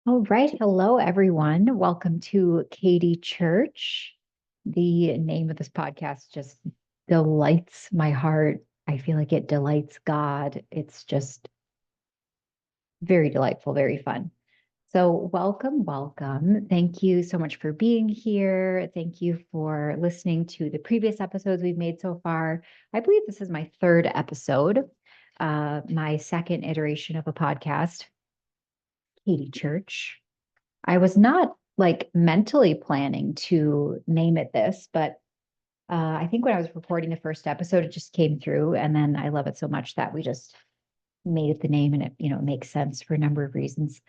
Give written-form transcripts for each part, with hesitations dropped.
All right. Hello, everyone. Welcome to Katie Church. The name of this podcast just delights my heart. I feel like it delights God. It's just very delightful, very fun. So, welcome, welcome. Thank you so much for being here. Thank you for listening to the previous episodes we've made so far. I believe this is my third episode, my second iteration of a podcast, Katie Church. I was not like mentally planning to name it this, but I think when I was recording the first episode, it just came through. And then I love it so much that we just made it the name and it makes sense for a number of reasons.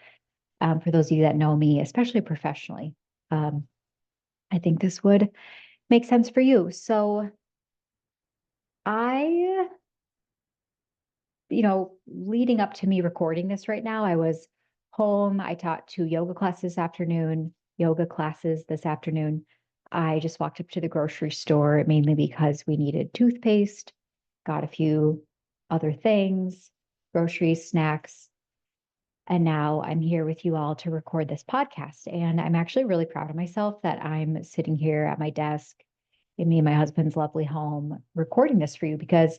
For those of you that know me, especially professionally, um, I think this would make sense for you. So I, leading up to me recording this right now, I was home. I taught two yoga classes this afternoon, yoga classes this afternoon. I just walked up to the grocery store mainly because we needed toothpaste, got a few other things, groceries, snacks. And now I'm here with you all to record this podcast. And I'm actually really proud of myself that I'm sitting here at my desk in me and my husband's lovely home recording this for you because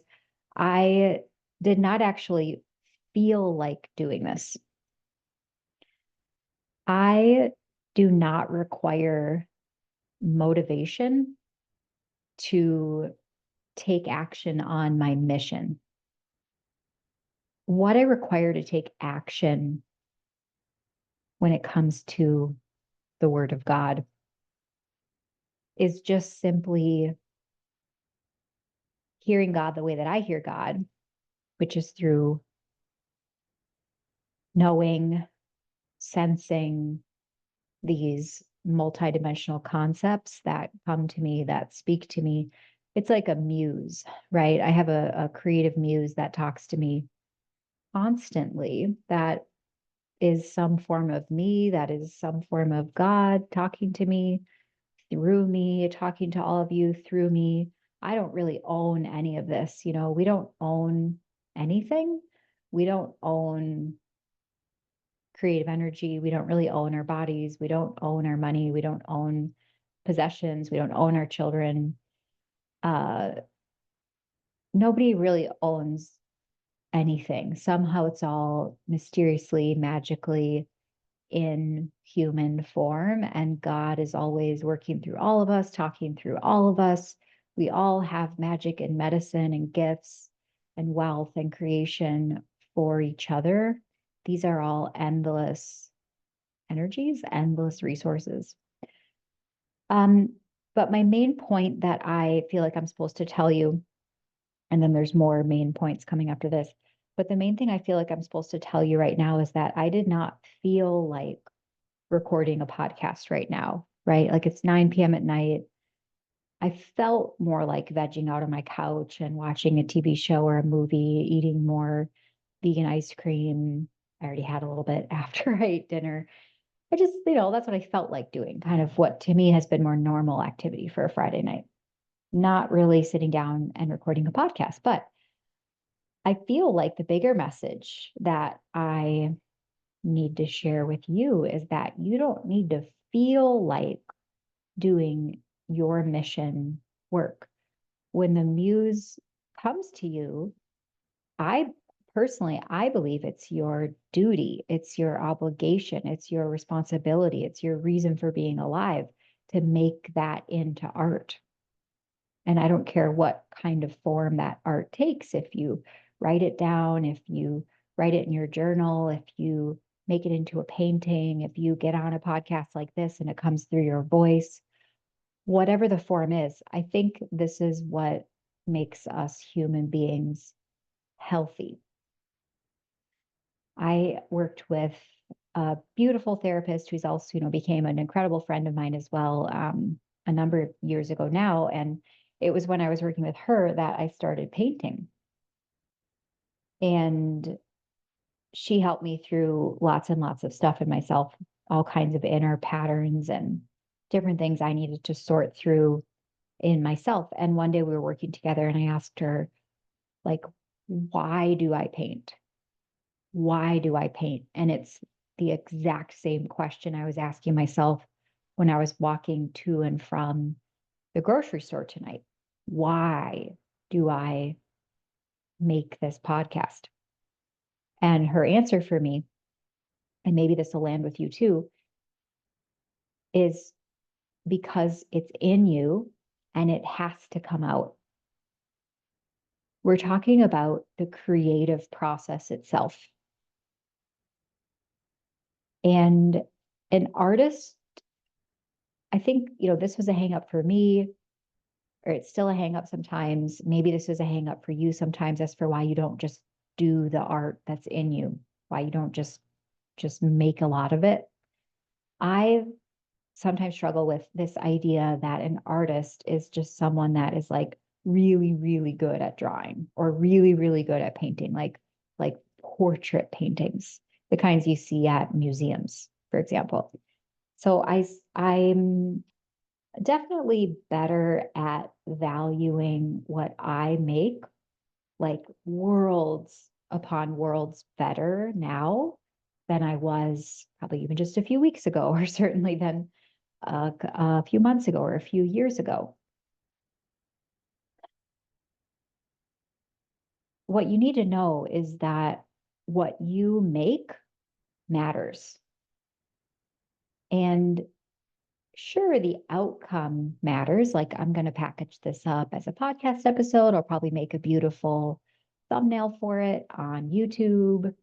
I did not actually feel like doing this. I do not require motivation to take action on my mission. What I require to take action when it comes to the Word of God is just simply hearing God the way that I hear God, which is through knowing, sensing these multidimensional concepts that come to me, that speak to me. It's like a muse, right? I have a creative muse that talks to me constantly, that is some form of me, that is some form of God talking to me through me, talking to all of you through me. I don't really own any of this. We don't own anything. We don't own creative energy. We don't really own our bodies. We don't own our money. We don't own possessions. We don't own our children. Uh, Nobody really owns anything. Somehow it's all mysteriously, magically in human form. And God is always working through all of us, talking through all of us. We all have magic and medicine and gifts and wealth and creation for each other. These are all endless energies, endless resources. Um, but my main point that I feel like I'm supposed to tell you, and then there's more main points coming after this, but the main thing I feel like I'm supposed to tell you right now is that I did not feel like recording a podcast right now, right? Like it's 9 p.m. at night. I felt more like vegging out on my couch and watching a TV show or a movie, eating more vegan ice cream. I already had a little bit after I ate dinner. I just, that's what I felt like doing, kind of what to me has been more normal activity for a Friday night, not really sitting down and recording a podcast. But I feel like the bigger message that I need to share with you is that you don't need to feel like doing your mission work. When the muse comes to you, I personally, I believe it's your duty, it's your obligation, it's your responsibility, it's your reason for being alive to make that into art. And I don't care what kind of form that art takes. If you write it down, if you write it in your journal, if you make it into a painting, if you get on a podcast like this and it comes through your voice, whatever the form is, I think this is what makes us human beings healthy. I worked with a beautiful therapist who's also, became an incredible friend of mine as well, a number of years ago now. And it was when I was working with her that I started painting. And she helped me through lots and lots of stuff in myself, all kinds of inner patterns and different things I needed to sort through in myself. And one day we were working together and I asked her, like, why do I paint? Why do I paint? And it's the exact same question I was asking myself when I was walking to and from the grocery store tonight. Why do I make this podcast? And her answer for me, and maybe this will land with you too, is because it's in you and it has to come out. We're talking about the creative process itself. And an artist, I think, this was a hang up for me, or it's still a hang up sometimes. Maybe this is a hang up for you sometimes as for why you don't just do the art that's in you, why you don't just make a lot of it. I sometimes struggle with this idea that an artist is just someone that is like really, really good at drawing or really, really good at painting, like portrait paintings, the kinds you see at museums, for example. So I'm definitely better at valuing what I make, like worlds upon worlds better now than I was probably even just a few weeks ago, or certainly than a few months ago or a few years ago. What you need to know is that what you make matters. And sure, the outcome matters. Like, I'm going to package this up as a podcast episode. I'll probably make a beautiful thumbnail for it on YouTube.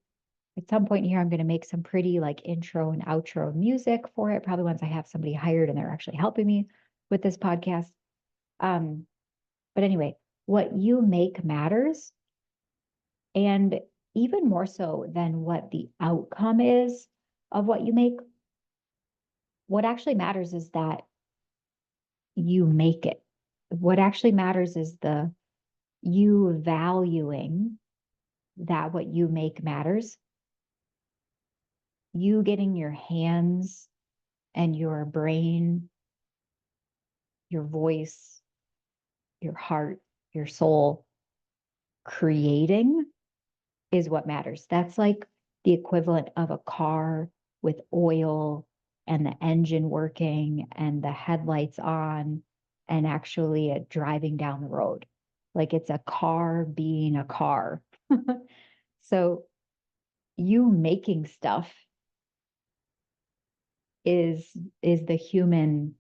At some point here, I'm going to make some pretty like intro and outro music for it, probably once I have somebody hired and they're actually helping me with this podcast. But anyway, what you make matters. And even more so than what the outcome is of what you make, what actually matters is that you make it. What actually matters is you valuing that what you make matters. You getting your hands and your brain, your voice, your heart, your soul creating is what matters. That's like the equivalent of a car with oil and the engine working and the headlights on and actually driving down the road. Like it's a car being a car. So you making stuff is the human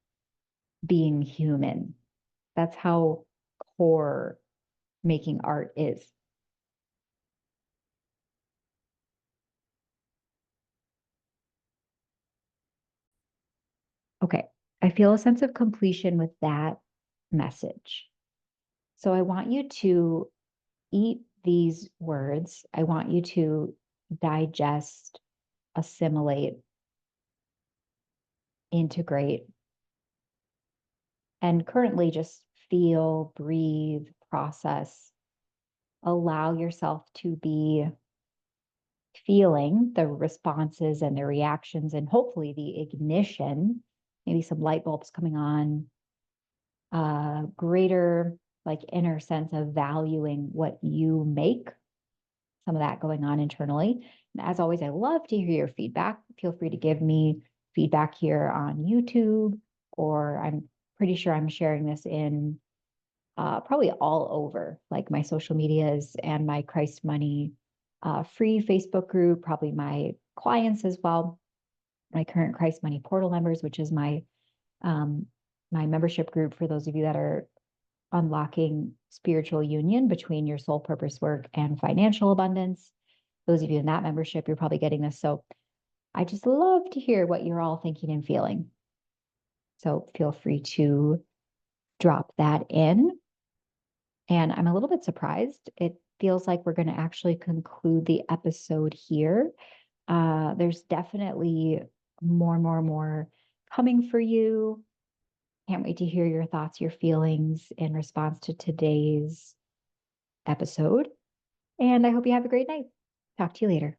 being human. That's how core making art is. Okay, I feel a sense of completion with that message. So I want you to eat these words. I want you to digest, assimilate, integrate, and currently just feel, breathe, process. Allow yourself to be feeling the responses and the reactions, and hopefully the ignition, maybe some light bulbs coming on, greater like inner sense of valuing what you make, some of that going on internally. And as always, I love to hear your feedback. Feel free to give me feedback here on YouTube, or I'm pretty sure I'm sharing this in probably all over, like my social medias and my Christ Money free Facebook group, probably my clients as well, my current Christ Money Portal members, which is um, my membership group for those of you that are unlocking spiritual union between your soul purpose work and financial abundance. Those of you in that membership, you're probably getting this. So I just love to hear what you're all thinking and feeling. So feel free to drop that in. And I'm a little bit surprised. It feels like we're going to actually conclude the episode here. There's definitely more coming for you. Can't wait to hear your thoughts, your feelings in response to today's episode. And I hope you have a great night. Talk to you later.